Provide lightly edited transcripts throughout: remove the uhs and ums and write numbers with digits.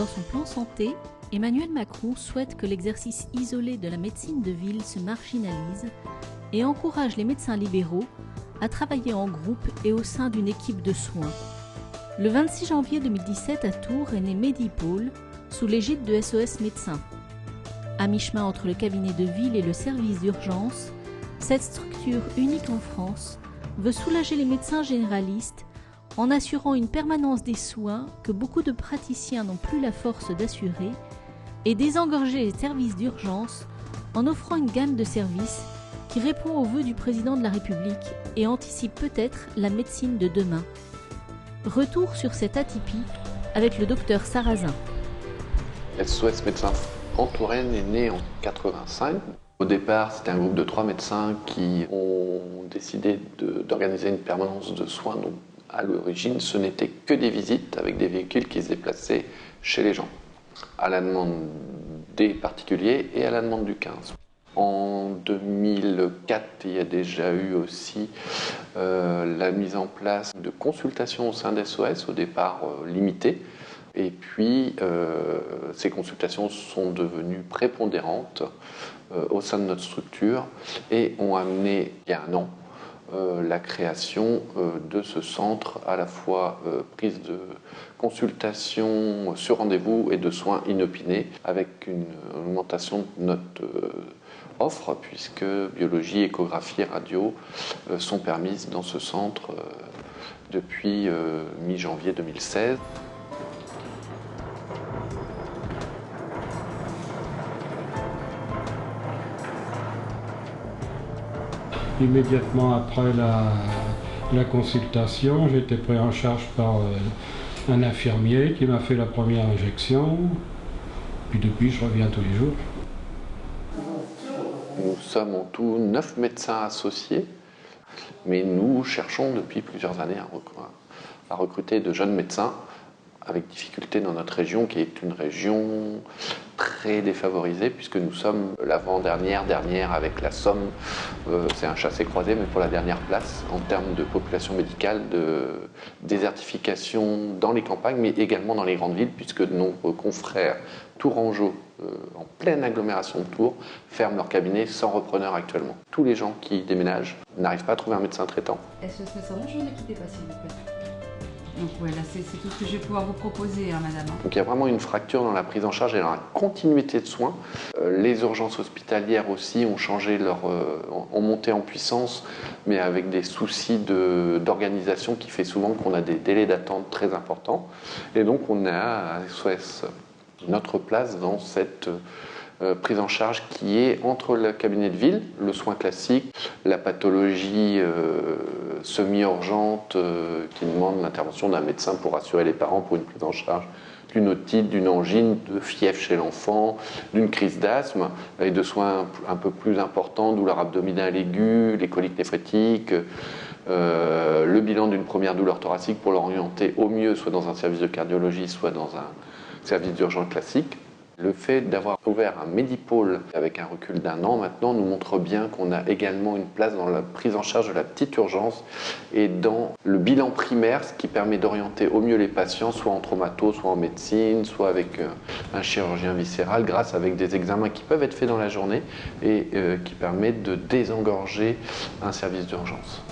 Dans son plan santé, Emmanuel Macron souhaite que l'exercice isolé de la médecine de ville se marginalise et encourage les médecins libéraux à travailler en groupe et au sein d'une équipe de soins. Le 26 janvier 2017 à Tours est né Medipôle sous l'égide de SOS Médecins. À mi-chemin entre le cabinet de ville et le service d'urgence, cette structure unique en France veut soulager les médecins généralistes en assurant une permanence des soins que beaucoup de praticiens n'ont plus la force d'assurer et désengorger les services d'urgence en offrant une gamme de services qui répond aux vœux du président de la République et anticipe peut-être la médecine de demain. Retour sur cette atypie avec le docteur Sarrazin. SOS Médecins en Touraine est né en 85. Au départ, c'était un groupe de 3 médecins qui ont décidé d'organiser une permanence de soins. Donc, à l'origine, ce n'était que des visites avec des véhicules qui se déplaçaient chez les gens, à la demande des particuliers et à la demande du 15. En 2004, il y a déjà eu aussi la mise en place de consultations au sein d'SOS, au départ limitées. Et puis, ces consultations sont devenues prépondérantes au sein de notre structure et ont amené, il y a un an, la création de ce centre à la fois prise de consultation sur rendez-vous et de soins inopinés avec une augmentation de notre offre puisque biologie, échographie et radio sont permises dans ce centre depuis mi-janvier 2016. Immédiatement après la consultation, j'ai été pris en charge par un infirmier qui m'a fait la première injection. Puis depuis, je reviens tous les jours. Nous sommes en tout 9 médecins associés, mais nous cherchons depuis plusieurs années à recruter de jeunes médecins avec difficulté dans notre région, qui est une région très défavorisée, puisque nous sommes l'avant-dernière avec la Somme. C'est un chassé-croisé, mais pour la dernière place en termes de population médicale, de désertification dans les campagnes, mais également dans les grandes villes, puisque de nombreux confrères tourangeaux, en pleine agglomération de Tours, ferment leur cabinet sans repreneur actuellement. Tous les gens qui déménagent n'arrivent pas à trouver un médecin traitant. SOS Médecins, je ne quittez pas, s'il vous plaît. Donc voilà, c'est tout ce que je vais pouvoir vous proposer, hein, madame. Donc il y a vraiment une fracture dans la prise en charge et dans la continuité de soins. Les urgences hospitalières aussi ont monté en puissance, mais avec des soucis d'organisation qui fait souvent qu'on a des délais d'attente très importants. Et donc on a à SOS notre place dans cette prise en charge qui est entre le cabinet de ville, le soin classique, la pathologie semi-urgente qui demande l'intervention d'un médecin pour rassurer les parents pour une prise en charge d'une otite, d'une angine, de fièvre chez l'enfant, d'une crise d'asthme, avec de soins un peu plus importants, douleur abdominale aiguë, les coliques néphrétiques, le bilan d'une première douleur thoracique pour l'orienter au mieux soit dans un service de cardiologie, soit dans un service d'urgence classique. Le fait d'avoir ouvert un Medipôle avec un recul d'1 an maintenant nous montre bien qu'on a également une place dans la prise en charge de la petite urgence et dans le bilan primaire, ce qui permet d'orienter au mieux les patients, soit en traumato, soit en médecine, soit avec un chirurgien viscéral, grâce avec des examens qui peuvent être faits dans la journée et qui permettent de désengorger un service d'urgence.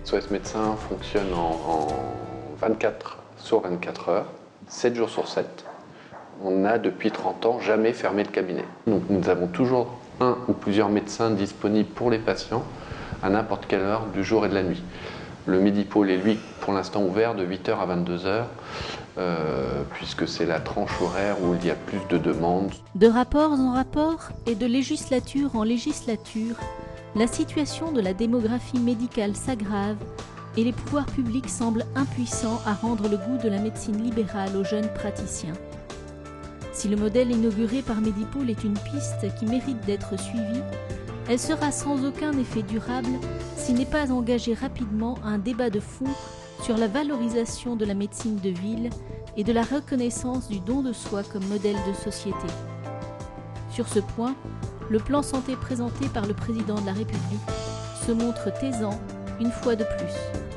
SOS Médecins fonctionne en 24 sur 24 heures. 7 jours sur 7. On n'a depuis 30 ans jamais fermé le cabinet. Donc nous avons toujours un ou plusieurs médecins disponibles pour les patients à n'importe quelle heure du jour et de la nuit. Le Medipôle est lui pour l'instant ouvert de 8h à 22h puisque c'est la tranche horaire où il y a plus de demandes. De rapports en rapports et de législature en législature, la situation de la démographie médicale s'aggrave et les pouvoirs publics semblent impuissants à rendre le goût de la médecine libérale aux jeunes praticiens. Si le modèle inauguré par Medipôle est une piste qui mérite d'être suivie, elle sera sans aucun effet durable s'il n'est pas engagé rapidement un débat de fond sur la valorisation de la médecine de ville et de la reconnaissance du don de soi comme modèle de société. Sur ce point, le plan santé présenté par le président de la République se montre taisant une fois de plus.